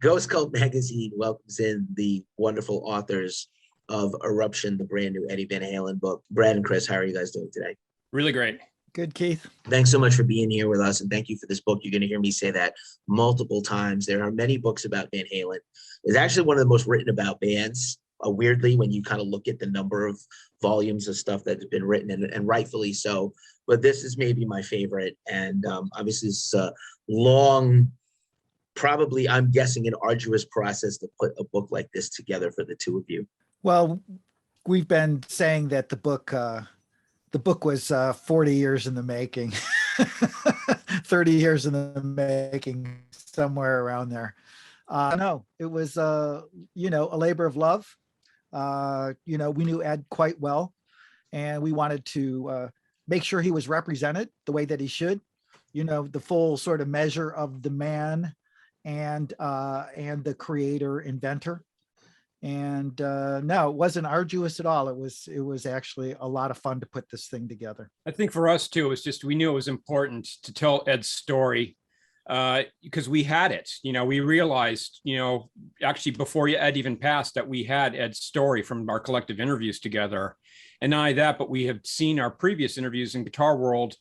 Ghost Cult Magazine welcomes in the wonderful authors of Eruption, the brand new Eddie Van Halen book. Brad and Chris, how are you guys doing today? Really great. Good, Keith. Thanks so much for being here with us, and thank you for this book. You're going to hear me say that multiple times. There are many books about Van Halen. It's actually one of the most written about bands, weirdly, when you kind of look at the number of volumes of stuff that's been written, and rightfully so. But this is maybe my favorite, and obviously it's a long, probably, I'm guessing, an arduous process to put a book like this together for the two of you. Well, we've been saying that the book was 40 years in the making, 30 years in the making, somewhere around there. No, it was, a labor of love. We knew Ed quite well, and we wanted to make sure he was represented the way that he should, the full sort of measure of the man and the creator, inventor. And no, it wasn't arduous at all. It was actually a lot of fun to put this thing together. I think for us too, it was just, we knew it was important to tell Ed's story because we had it. We realized, actually before Ed even passed, that we had Ed's story from our collective interviews together. And not only that, but we have seen our previous interviews in Guitar World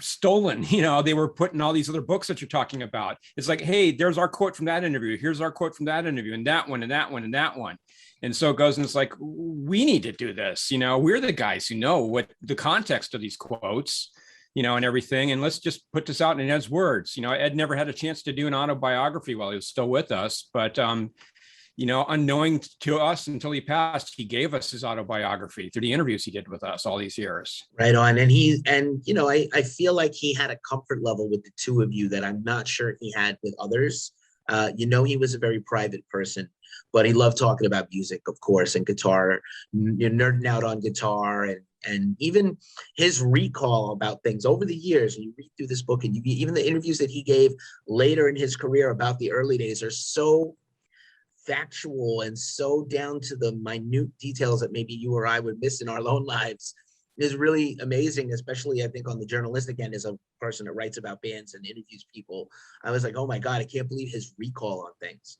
stolen. They were putting all these other books that you're talking about. It's like, hey, there's our quote from that interview, here's our quote from that interview, and that one, and that one, and that one. And so it goes, and it's like, we need to do this. We're the guys who know what the context of these quotes, and everything, and let's just put this out in Ed's words. Ed never had a chance to do an autobiography while he was still with us, but unknowing to us until he passed, he gave us his autobiography through the interviews he did with us all these years. Right on. And I feel like he had a comfort level with the two of you that I'm not sure he had with others. He was a very private person, but he loved talking about music, of course, and guitar. You're nerding out on guitar, and even his recall about things over the years. And you read through this book, and even the interviews that he gave later in his career about the early days are so factual and so down to the minute details that maybe you or I would miss in our own lives. Is really amazing, especially I think on the journalistic end, as a person that writes about bands and interviews people. I was like, oh my God, I can't believe his recall on things.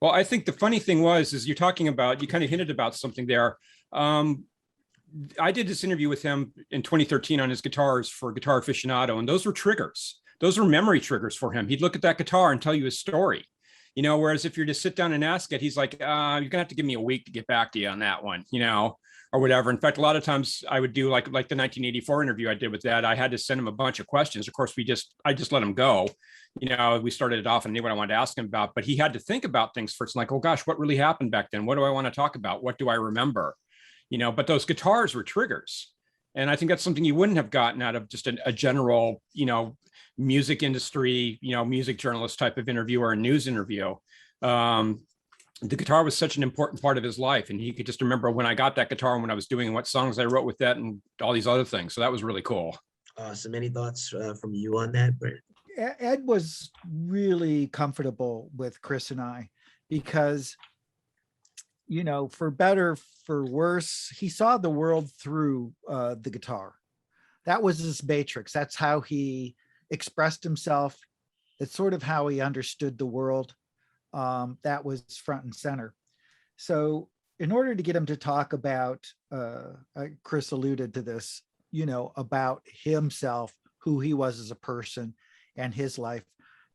Well, I think the funny thing is you kind of hinted about something there. I did this interview with him in 2013 on his guitars for Guitar Aficionado, and those were triggers. Those were memory triggers for him. He'd look at that guitar and tell you his story. Whereas if you're to sit down and ask it, he's like, you're gonna have to give me a week to get back to you on that one, or whatever. In fact, a lot of times I would do like the 1984 interview I did with that. I had to send him a bunch of questions. Of course, I just let him go. We started it off and knew what I wanted to ask him about, but he had to think about things first. Like, oh gosh, what really happened back then? What do I want to talk about? What do I remember? But those guitars were triggers. And I think that's something you wouldn't have gotten out of just a general, music industry, music journalist type of interview or a news interview. The guitar was such an important part of his life, and he could just remember when I got that guitar and when I was doing what songs I wrote with that and all these other things. So that was really cool. Awesome. Any thoughts from you on that, Brent? Ed was really comfortable with Chris and I because, for better, for worse, he saw the world through the guitar. That was his matrix. That's how he expressed himself. It's sort of how he understood the world. That was front and center. So in order to get him to talk about, Chris alluded to this, about himself, who he was as a person and his life,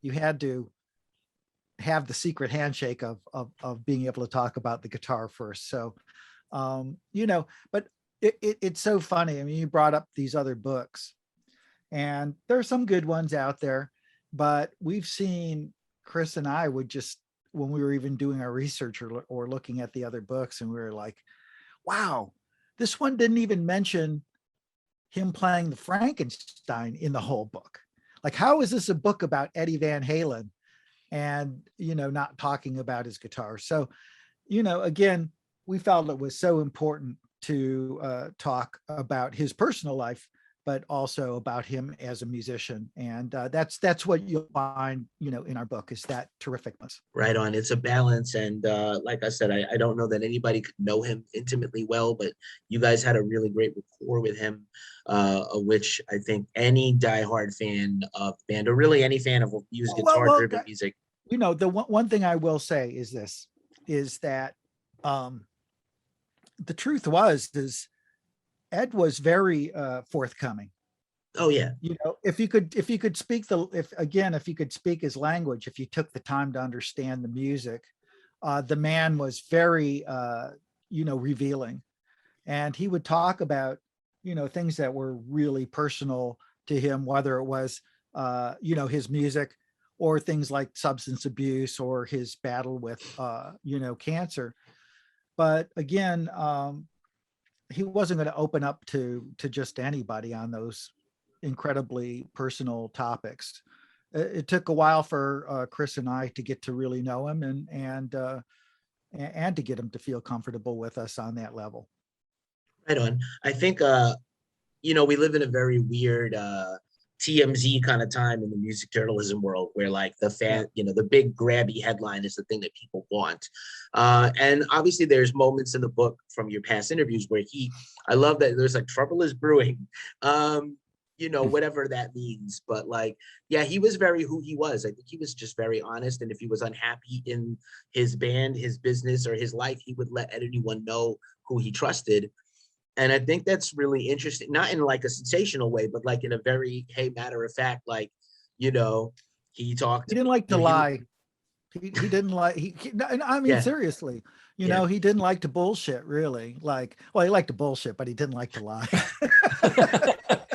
you had to have the secret handshake of being able to talk about the guitar first. So, but it's so funny. I mean, you brought up these other books, and there are some good ones out there, but we've seen Chris and I would just, when we were even doing our research or looking at the other books, and we were like, wow, this one didn't even mention him playing the Frankenstein in the whole book. Like, how is this a book about Eddie Van Halen and, not talking about his guitar? So, again, we felt it was so important to talk about his personal life, but also about him as a musician. And that's what you'll find, in our book, is that terrificness. Right on. It's a balance. And like I said, I don't know that anybody could know him intimately well, but you guys had a really great rapport with him, which I think any diehard fan of the band, or really any fan of guitar-driven music. The one thing I will say is this, is that the truth is Ed was very forthcoming. Oh yeah. If you could speak if you could speak his language, if you took the time to understand the music, the man was very revealing, and he would talk about things that were really personal to him, whether it was his music, or things like substance abuse, or his battle with cancer. But again, he wasn't going to open up to just anybody on those incredibly personal topics. It took a while for Chris and I to get to really know him, and to get him to feel comfortable with us on that level. Right on. I think we live in a very weird TMZ kind of time in the music journalism world, where like the big grabby headline is the thing that people want. And obviously there's moments in the book from your past interviews where I love that there's like trouble is brewing, whatever that means. But like, yeah, he was very who he was. I think he was just very honest. And if he was unhappy in his band, his business, or his life, he would let anyone know who he trusted. And I think that's really interesting, not in like a sensational way, but like in a very, hey, matter of fact, like, he talked. He didn't like to lie. He didn't like, I mean, seriously, he didn't like to bullshit, really. Like, well, he liked to bullshit, but he didn't like to lie.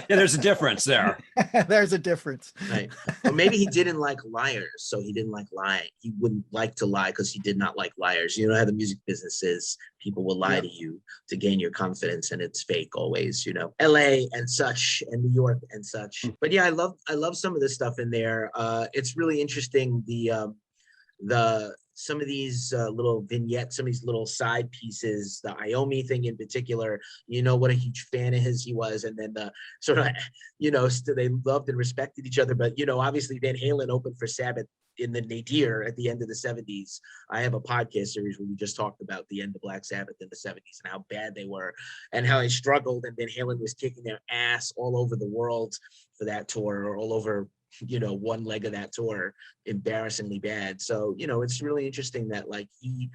Yeah, there's a difference there. There's a difference. Right. Or maybe he didn't like liars, so he didn't like lying. He wouldn't like to lie because he did not like liars. You know how the music business is. People will lie to you to gain your confidence, and it's fake always, LA and such, and New York and such. But yeah, I love some of the stuff in there. It's really interesting, some of these little vignettes, some of these little side pieces, the Iommi thing in particular, what a huge fan of his he was. And then the sort of, they loved and respected each other. But, obviously Van Halen opened for Sabbath in the nadir at the end of the 70s. I have a podcast series where we just talked about the end of Black Sabbath in the 70s and how bad they were and how they struggled. And Van Halen was kicking their ass all over the world for that tour, or all over one leg of that tour, embarrassingly bad. So, it's really interesting that like he,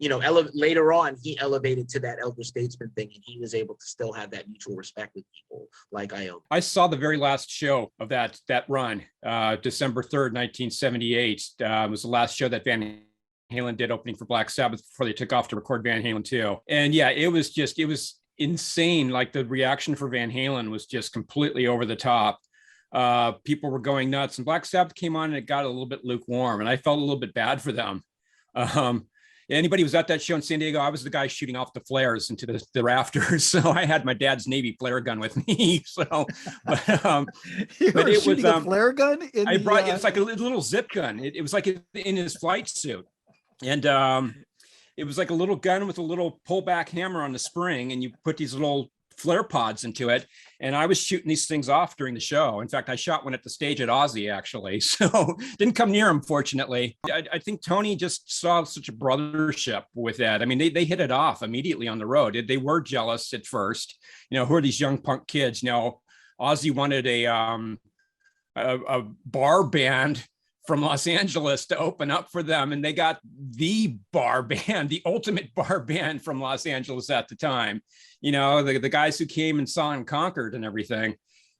later on he elevated to that elder statesman thing, and he was able to still have that mutual respect with people like I saw the very last show of that run, December 3rd, 1978. Was the last show that Van Halen did, opening for Black Sabbath before they took off to record Van Halen 2. And yeah, it was insane. Like the reaction for Van Halen was just completely over the top. People were going nuts, and Black Sabbath came on and it got a little bit lukewarm, and I felt a little bit bad for them. Anybody who was at that show in San Diego, I was the guy shooting off the flares into the rafters. So I had my dad's Navy flare gun with me. So, but it was a flare gun. It's like a little zip gun. It was like in his flight suit, and it was like a little gun with a little pullback hammer on the spring, and you put these little flare pods into it, and I was shooting these things off during the show. In fact, I shot one at the stage at Ozzy, actually, so didn't come near him, fortunately. I think Tony just saw such a brothership with Ed. I mean, they hit it off immediately on the road. They were jealous at first, who are these young punk kids? Ozzy wanted a bar band from Los Angeles to open up for them, and they got the bar band, the ultimate bar band from Los Angeles at the time. The guys who came and saw and conquered and everything.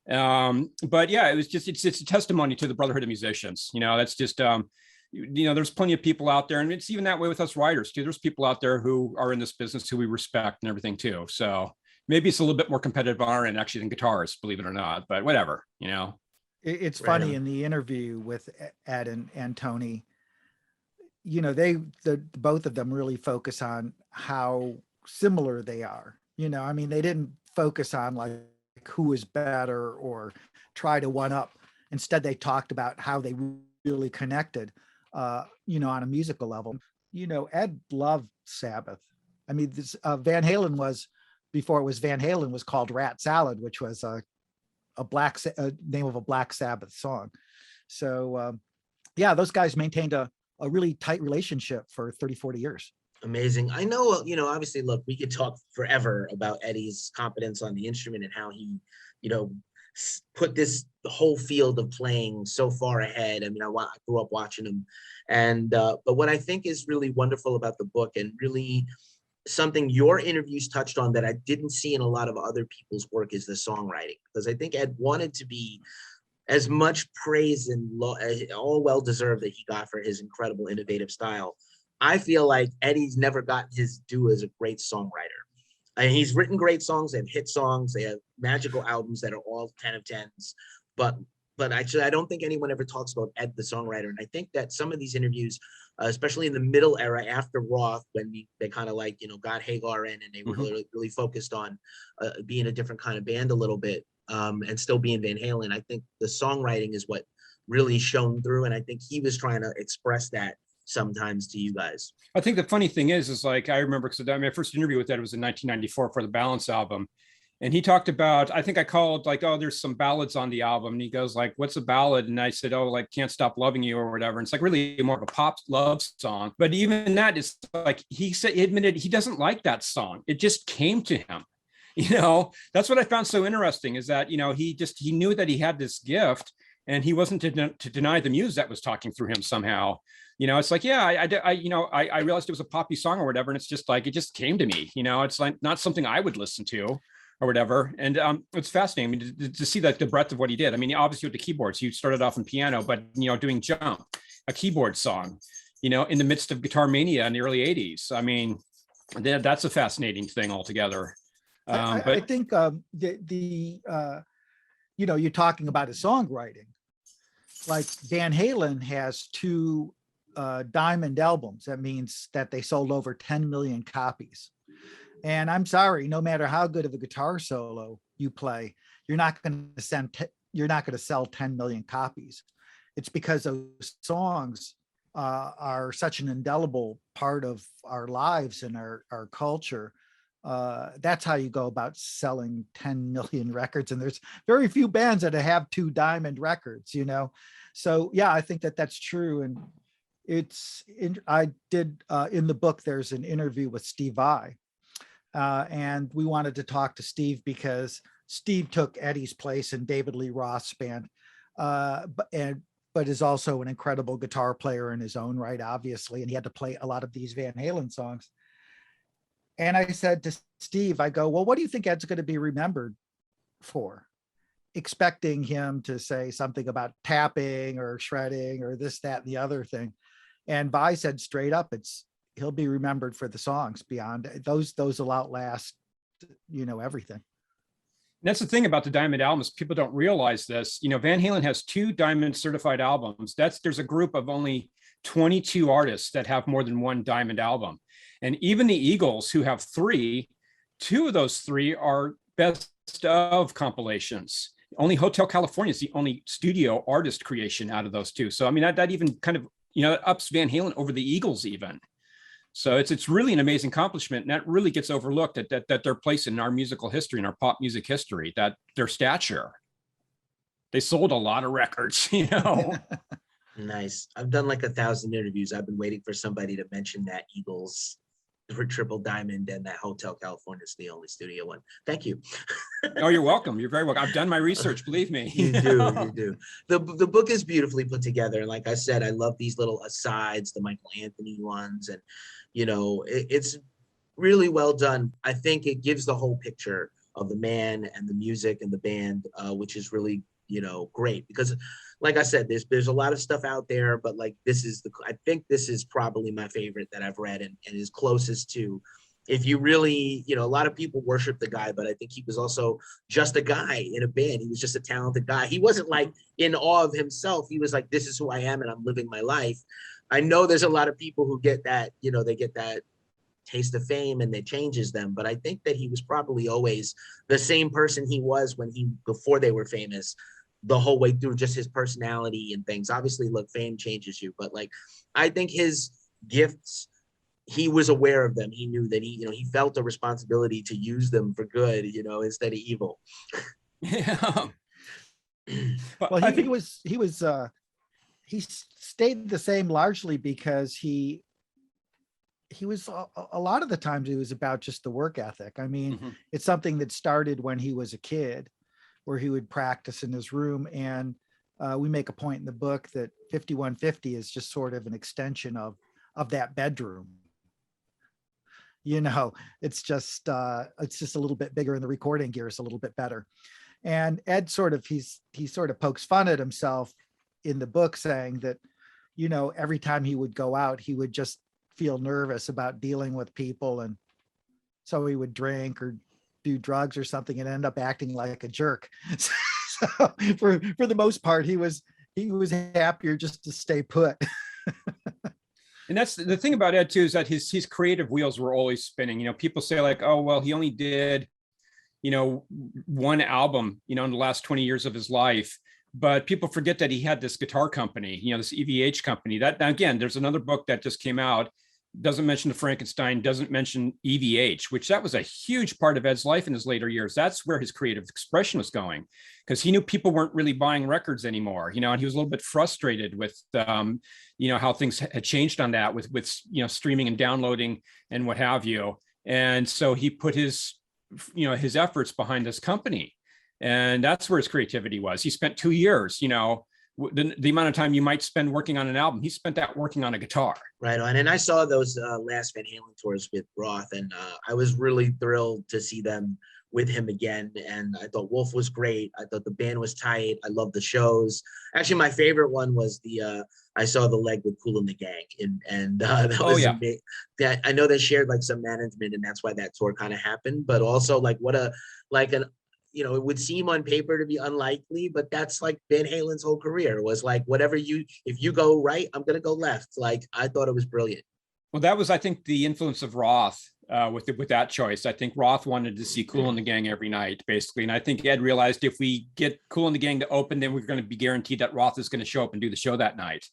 But yeah, it was just it's a testimony to the brotherhood of musicians. That's just there's plenty of people out there, and it's even that way with us writers too. There's people out there who are in this business who we respect and everything too. So maybe it's a little bit more competitive on our end actually than guitarists, believe it or not. But whatever, It's funny in the interview with Ed and Tony, both of them really focus on how similar they are. I mean, they didn't focus on like who is better or try to one up. Instead, they talked about how they really connected, on a musical level. Ed loved Sabbath. I mean, Van Halen was, before it was Van Halen, was called Rat Salad, which was a name of a Black Sabbath song. So those guys maintained a really tight relationship for 30, 40 years. Amazing. I know, obviously, look, we could talk forever about Eddie's competence on the instrument and how he, put this whole field of playing so far ahead. I mean, I grew up watching him, and but what I think is really wonderful about the book, and really something your interviews touched on that I didn't see in a lot of other people's work, is the songwriting, because I think Ed wanted to be as much praise and all well deserved that he got for his incredible innovative style. I feel like Eddie's never gotten his due as a great songwriter. And he's written great songs, they have hit songs, they have magical albums that are all 10 of 10s. But actually, I don't think anyone ever talks about Ed the songwriter. And I think that some of these interviews, especially in the middle era after Roth, when they kind of like, got Hagar in, and they were really focused on being a different kind of band a little bit, and still being Van Halen, I think the songwriting is what really shone through. And I think he was trying to express that sometimes to you guys. I think the funny thing is like, I remember, because my first interview with Ed was in 1994 for the Balance album. And he talked about, I think I called like, oh, there's some ballads on the album. And he goes like, what's a ballad? And I said, oh, like Can't Stop Loving You or whatever. And it's like really more of a pop love song. But even that is like, he admitted he doesn't like that song. It just came to him. That's what I found so interesting, is that, he knew that he had this gift, and he wasn't to deny the muse that was talking through him somehow. It's like, yeah, I realized it was a poppy song or whatever. And it's just like, it just came to me, it's like not something I would listen to or whatever. And it's fascinating, I mean, to see like the breadth of what he did. I mean, obviously with the keyboards, he started off in piano, but, doing Jump, a keyboard song, in the midst of Guitar Mania in the early 80s. I mean, that's a fascinating thing altogether. But I think you're talking about his songwriting. Like Van Halen has 2 diamond albums. That means that they sold over 10 million copies. And I'm sorry, no matter how good of a guitar solo you play, you're not going to sell 10 million copies. It's because those songs are such an indelible part of our lives and our culture. That's how you go about selling 10 million records. And there's very few bands that have 2 diamond records, So yeah, I think that that's true. And I did in the book, there's an interview with Steve Vai. And we wanted to talk to Steve because Steve took Eddie's place in David Lee Roth's band, but is also an incredible guitar player in his own right, obviously. And he had to play a lot of these Van Halen songs. And I said to Steve, I go, well, what do you think Ed's going to be remembered for? Expecting him to say something about tapping or shredding or this, that, and the other thing. And Vai said straight up, he'll be remembered for the songs beyond those will outlast, everything. And that's the thing about the Diamond albums. People don't realize this. Van Halen has 2 Diamond certified albums. There's a group of only 22 artists that have more than 1 Diamond album. And even the Eagles, who have 3, 2 of those 3 are best of compilations. Only Hotel California is the only studio artist creation out of those 2. So, I mean, that even kind of, ups Van Halen over the Eagles even. So it's really an amazing accomplishment. And that really gets overlooked that their place in our musical history, in our pop music history, that their stature. They sold a lot of records, Nice. I've done like 1,000 interviews. I've been waiting for somebody to mention that Eagles for Triple Diamond, and that Hotel California is the only studio one. Thank you. Oh, you're welcome. You're very welcome. I've done my research, believe me. You do. The book is beautifully put together. And like I said, I love these little asides, the Michael Anthony ones. And, it's really well done. I think it gives the whole picture of the man and the music and the band, which is really, great. Because like I said, there's a lot of stuff out there, but like I think this is probably my favorite that I've read, and is closest to, if you really, a lot of people worship the guy, but I think he was also just a guy in a band. He was just a talented guy. He wasn't like in awe of himself. He was like, this is who I am and I'm living my life. I know there's a lot of people who get that, they get that taste of fame and it changes them. But I think that he was probably always the same person he was before they were famous, the whole way through, just his personality and things. Obviously, look, fame changes you, but like, I think his gifts, he was aware of them. He knew that he felt a responsibility to use them for good, instead of evil. Yeah. Well, he stayed the same largely because he was a lot of the times it was about just the work ethic. I mean, It's something that started when he was a kid, where he would practice in his room. And we make a point in the book that 5150 is just sort of an extension of that bedroom. It's just a little bit bigger, and the recording gear is a little bit better. And Ed he sort of pokes fun at himself in the book, saying that, every time he would go out, he would just feel nervous about dealing with people. And so he would drink or do drugs or something and end up acting like a jerk. So for the most part, he was happier just to stay put. And that's the thing about Ed too, is that his creative wheels were always spinning. People say like, oh, well, he only did, one album, in the last 20 years of his life. But people forget that he had this guitar company, this EVH company. That, again, there's another book that just came out, doesn't mention the Frankenstein, doesn't mention EVH, which that was a huge part of Ed's life in his later years. That's where his creative expression was going, because he knew people weren't really buying records anymore, and he was a little bit frustrated with, how things had changed on that with streaming and downloading and what have you. And so he put his efforts behind this company. And that's where his creativity was. He spent 2 years, the amount of time you might spend working on an album, he spent that working on a guitar. Right on. And I saw those last Van Halen tours with Roth, and I was really thrilled to see them with him again. And I thought Wolf was great. I thought the band was tight. I loved the shows. Actually, my favorite one was I saw the leg with Kool and the Gang, and that was amazing. That I know they shared like some management, and that's why that tour kind of happened. But also like it would seem on paper to be unlikely, but that's like Van Halen's whole career was like, if you go right, I'm going to go left. Like, I thought it was brilliant. Well, that was, I think, the influence of Roth with that choice. I think Roth wanted to see Kool and the Gang every night, basically. And I think Ed realized if we get Kool and the Gang to open, then we're going to be guaranteed that Roth is going to show up and do the show that night,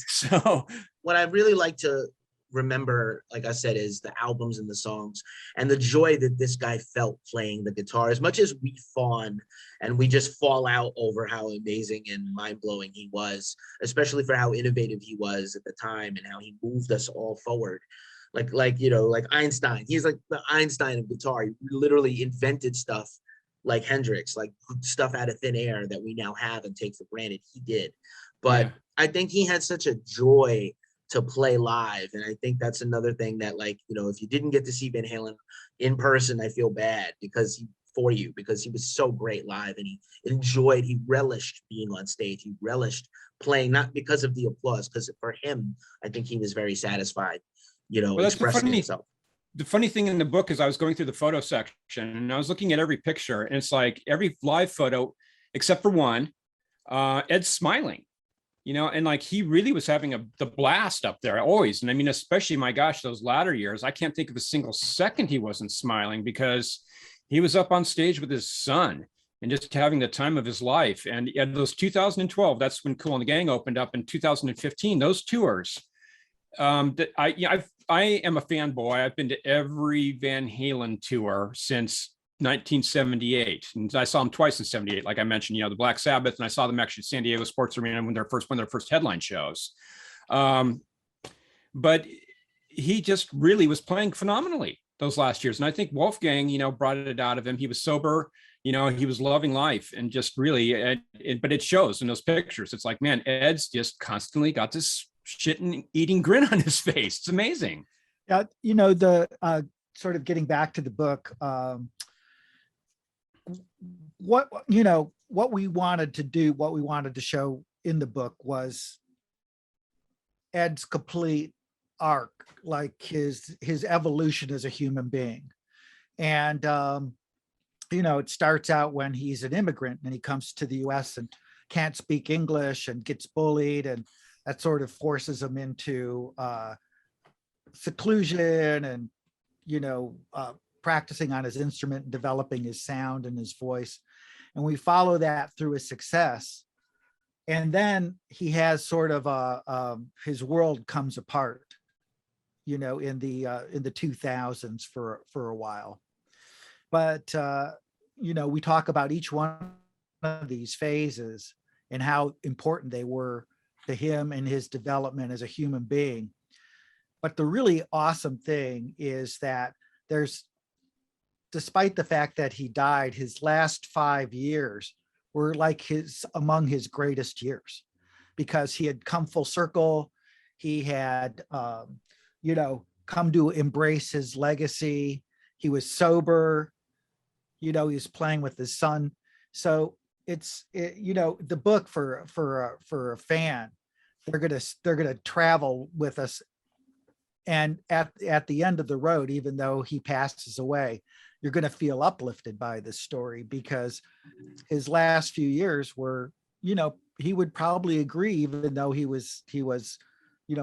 So what I really like to remember, like I said, is the albums and the songs and the joy that this guy felt playing the guitar. As much as we fawn and we just fall out over how amazing and mind-blowing he was, especially for how innovative he was at the time and how he moved us all forward. Like Einstein. He's like the Einstein of guitar. He literally invented stuff like Hendrix, like stuff out of thin air that we now have and take for granted. He did. But I think he had such a joy to play live. And I think that's another thing that, if you didn't get to see Van Halen in person, I feel bad because he was so great live, and he relished being on stage. He relished playing, not because of the applause, because for him, I think he was very satisfied, expressing himself. The funny thing in the book is I was going through the photo section and I was looking at every picture, and it's like every live photo, except for one, Ed's smiling. And like he really was having the blast up there always. And I mean, especially, my gosh, those latter years, I can't think of a single second he wasn't smiling, because he was up on stage with his son and just having the time of his life. And at those 2012, that's when Kool and the Gang opened up. In 2015, those tours, I am a fanboy. I've been to every Van Halen tour since 1978, and I saw them twice in 78. Like I mentioned, the Black Sabbath, and I saw them actually at San Diego Sports Arena when their first headline shows. But he just really was playing phenomenally those last years, and I think Wolfgang, brought it out of him. He was sober, he was loving life, and just really, but it shows in those pictures. It's like, man, Ed's just constantly got this shit and eating grin on his face. It's amazing. Yeah, the sort of getting back to the book. What we wanted to do, what we wanted to show in the book was Ed's complete arc, like his evolution as a human being. And it starts out when he's an immigrant and he comes to the US and can't speak English and gets bullied, and that sort of forces him into seclusion and practicing on his instrument and developing his sound and his voice. And we follow that through his success. And then he has sort of his world comes apart, in the 2000s for a while. But, we talk about each one of these phases and how important they were to him and his development as a human being. But the really awesome thing is that there's despite the fact that he died, his last 5 years were like among his greatest years, because he had come full circle. He had, come to embrace his legacy. He was sober. He was playing with his son. So the book for a fan, they're gonna travel with us. And at the end of the road, even though he passes away, you're going to feel uplifted by this story, because his last few years were, he would probably agree, even though he was,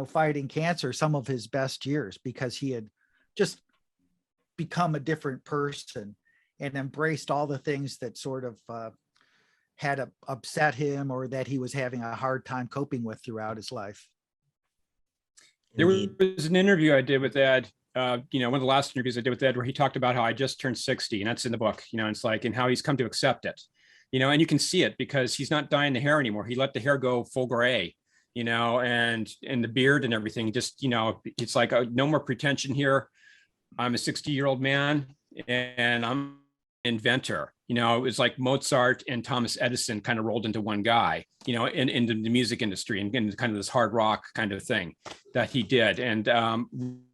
fighting cancer, some of his best years, because he had just become a different person and embraced all the things that sort of had upset him, or that he was having a hard time coping with throughout his life. There was an interview I did with Ed, one of the last interviews I did with Ed, where he talked about how I just turned 60, and that's in the book, it's like, and how he's come to accept it, and you can see it because he's not dyeing the hair anymore. He let the hair go full gray, and the beard and everything, just, it's like no more pretension here. I'm a 60-year-old man and I'm an inventor. It was like Mozart and Thomas Edison kind of rolled into one guy, in the music industry, and kind of this hard rock kind of thing that he did. And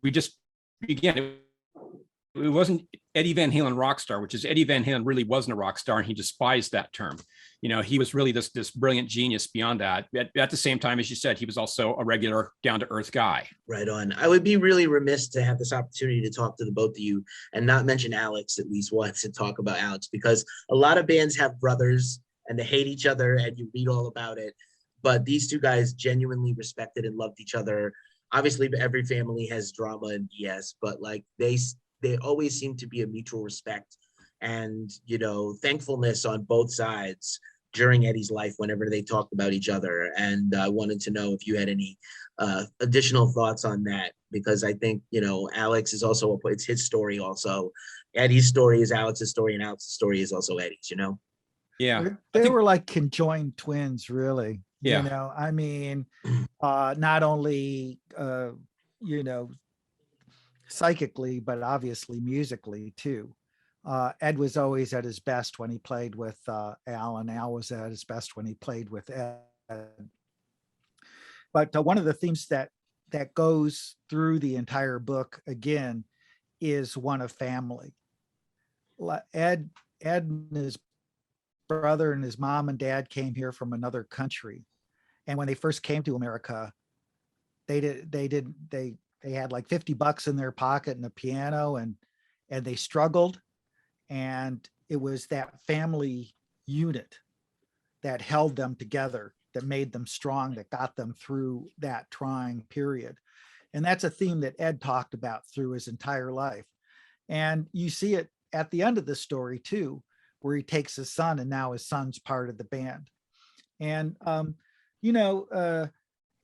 we just, again, it wasn't Eddie Van Halen rock star, which is Eddie Van Halen really wasn't a rock star, and he despised that term. He was really this brilliant genius beyond that. At the same time, as you said, he was also a regular down to earth guy. Right on. I would be really remiss to have this opportunity to talk to the both of you and not mention Alex at least once, and talk about Alex, because a lot of bands have brothers and they hate each other and you read all about it. But these two guys genuinely respected and loved each other. Obviously, every family has drama and BS, but like they always seem to be a mutual respect and, thankfulness on both sides during Eddie's life whenever they talked about each other. And I wanted to know if you had any additional thoughts on that, because I think, Alex is also, it's his story also. Eddie's story is Alex's story, and Alex's story is also Eddie's, Yeah. They were like conjoined twins, really. Yeah. Not only, psychically, but obviously musically too. Ed was always at his best when he played with Al, and Al was at his best when he played with Ed. But one of the themes that goes through the entire book again is one of family. Ed and his brother and his mom and dad came here from another country, and when they first came to America, they had like $50 in their pocket and a piano, and they struggled. And it was that family unit that held them together, that made them strong, that got them through that trying period. And that's a theme that Ed talked about through his entire life. And you see it at the end of the story too, where he takes his son, and now his son's part of the band. And,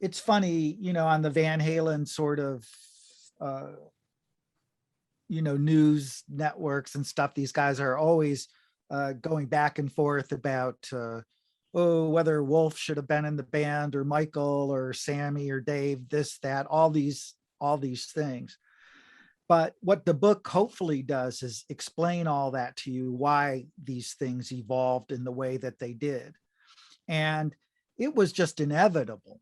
it's funny, on the Van Halen sort of, news networks and stuff, these guys are always going back and forth about whether Wolf should have been in the band, or Michael or Sammy or Dave, this, that, all these things. But what the book hopefully does is explain all that to you, why these things evolved in the way that they did. And it was just inevitable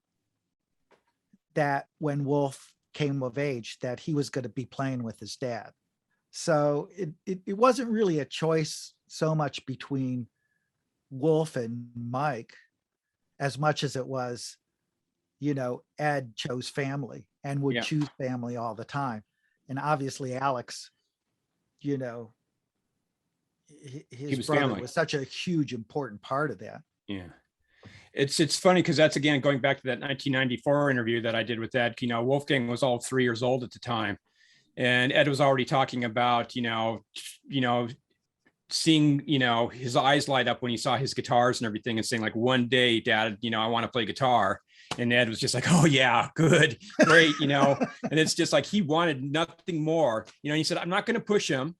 that when Wolf came of age, that he was going to be playing with his dad. So it wasn't really a choice so much between Wolf and Mike, as much as it was, Ed chose family and would choose family all the time. And obviously Alex, his brother family was such a huge, important part of that. Yeah. It's funny because that's, again, going back to that 1994 interview that I did with Ed. Wolfgang was all 3 years old at the time, and Ed was already talking about, seeing, his eyes light up when he saw his guitars and everything, and saying like, one day, Dad, I want to play guitar. And Ed was just like, oh yeah, good, great, and it's just like, he wanted nothing more, he said, I'm not going to push him,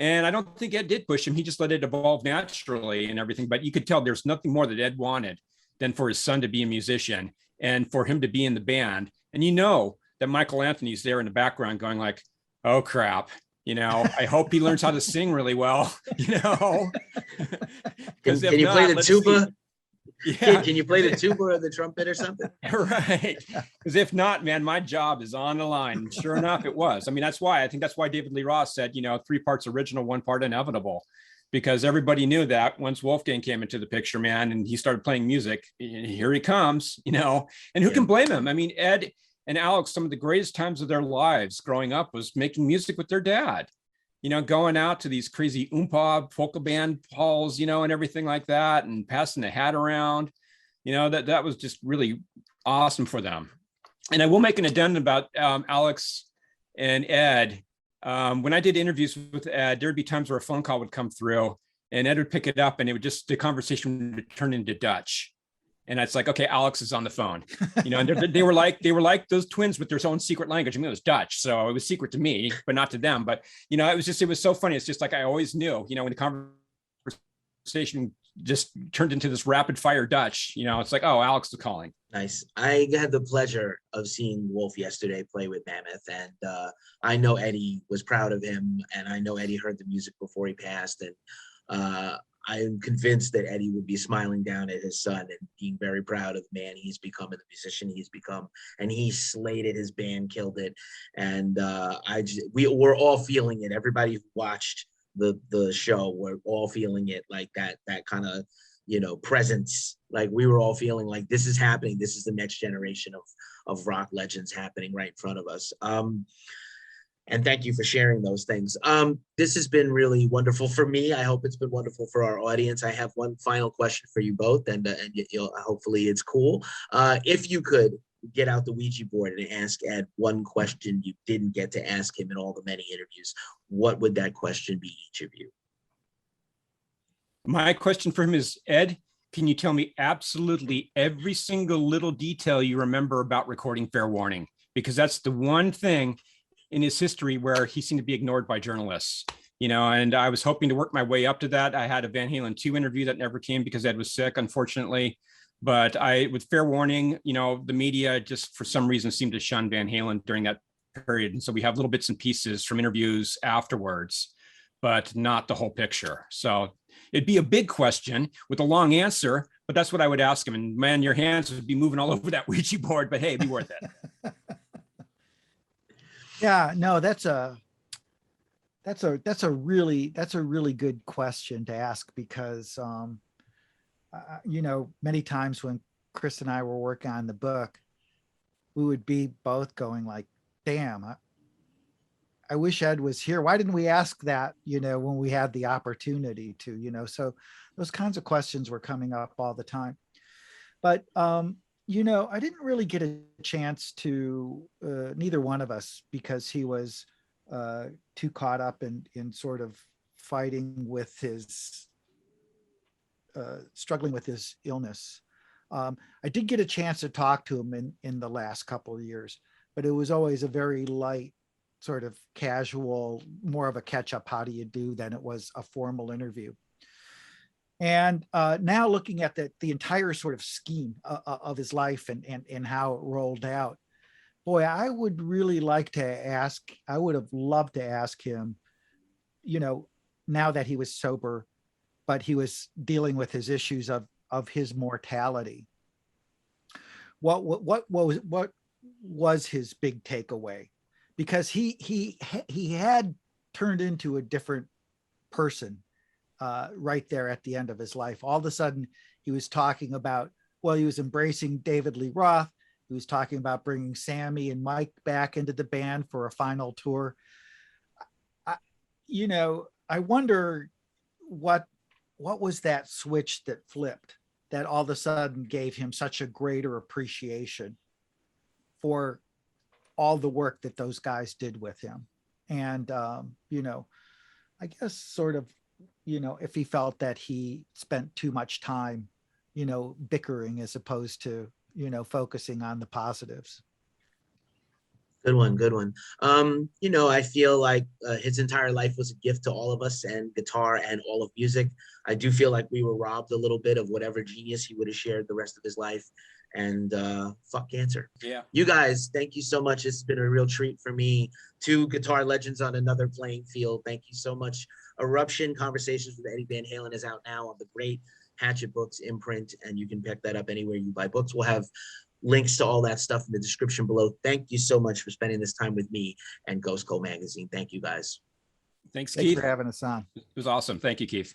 and I don't think Ed did push him. He just let it evolve naturally and everything. But you could tell there's nothing more that Ed wanted than for his son to be a musician and for him to be in the band. And that Michael Anthony's there in the background going like, oh crap, I hope he learns how to sing really well, Can because you play the tuba? Yeah. Can you play the tuba or the trumpet or something? Right. Because if not, man, my job is on the line. And sure enough, it was. I mean, I think that's why David Lee Roth said, 3 parts original, 1 part inevitable, because everybody knew that once Wolfgang came into the picture, man, and he started playing music, here he comes, and who can blame him? I mean, Ed and Alex, some of the greatest times of their lives growing up was making music with their dad, going out to these crazy oompa polka band halls, and everything like that, and passing the hat around, that was just really awesome for them. And I will make an addendum about Alex and Ed. When I did interviews with Ed, there'd be times where a phone call would come through and Ed would pick it up and the conversation would turn into Dutch. And it's like, okay, Alex is on the phone, and they were like those twins with their own secret language. I mean, it was Dutch, so it was secret to me, but not to them. But, it was so funny. It's just like, I always knew, when the conversation just turned into this rapid fire Dutch, it's like, oh, Alex is calling. Nice. I had the pleasure of seeing Wolf yesterday play with Mammoth, and I know Eddie was proud of him, and I know Eddie heard the music before he passed, and I am convinced that Eddie would be smiling down at his son and being very proud of the man he's become and the musician he's become. And he slayed it. His band killed it. And we were all feeling it. Everybody who watched the show were all feeling it, like that kind of, presence. Like we were all feeling like this is happening. This is the next generation of rock legends happening right in front of us. And thank you for sharing those things. This has been really wonderful for me. I hope it's been wonderful for our audience. I have one final question for you both, and hopefully it's cool. If you could get out the Ouija board and ask Ed one question you didn't get to ask him in all the many interviews, what would that question be, each of you? My question for him is, Ed, can you tell me absolutely every single little detail you remember about recording Fair Warning? Because that's the one thing in his history where he seemed to be ignored by journalists, and I was hoping to work my way up to that. I had a Van Halen 2 interview that never came because Ed was sick, unfortunately. But with Fair Warning, the media just for some reason seemed to shun Van Halen during that period. And so we have little bits and pieces from interviews afterwards, but not the whole picture. So it'd be a big question with a long answer, but that's what I would ask him. And man, your hands would be moving all over that Ouija board, but hey, it'd be worth it. Yeah, no, that's a really good question to ask, because many times when Chris and I were working on the book, we would be both going like, damn, I wish Ed was here. Why didn't we ask that, when we had the opportunity to, so those kinds of questions were coming up all the time. But I didn't really get a chance to, neither one of us, because he was too caught up in sort of fighting with his, struggling with his illness. I did get a chance to talk to him in the last couple of years, but it was always a very light, sort of casual, more of a catch up, how do you do, than it was a formal interview. And now looking at the entire sort of scheme of his life and how it rolled out, boy, I would really like to ask, I would have loved to ask him, now that he was sober, but he was dealing with his issues of his mortality. What was his big takeaway? Because he had turned into a different person right there at the end of his life. All of a sudden, he was talking about, he was embracing David Lee Roth. He was talking about bringing Sammy and Mike back into the band for a final tour. I wonder what was that switch that flipped, that all of a sudden gave him such a greater appreciation for all the work that those guys did with him. And, I guess sort of, if he felt that he spent too much time, bickering as opposed to, focusing on the positives. Good one. I feel like his entire life was a gift to all of us, and guitar and all of music. I do feel like we were robbed a little bit of whatever genius he would have shared the rest of his life. and fuck cancer. Yeah. You guys, thank you so much. It's been a real treat for me. Two guitar legends on another playing field. Thank you so much. Eruption, Conversations with Eddie Van Halen, is out now on the great Hatchet Books imprint, and you can pick that up anywhere you buy books. We'll have links to all that stuff in the description below. Thank you so much for spending this time with me and Ghost Cold Magazine. Thank you, guys. Thanks, Thanks Keith. for having us on. It was awesome. Thank you, Keith.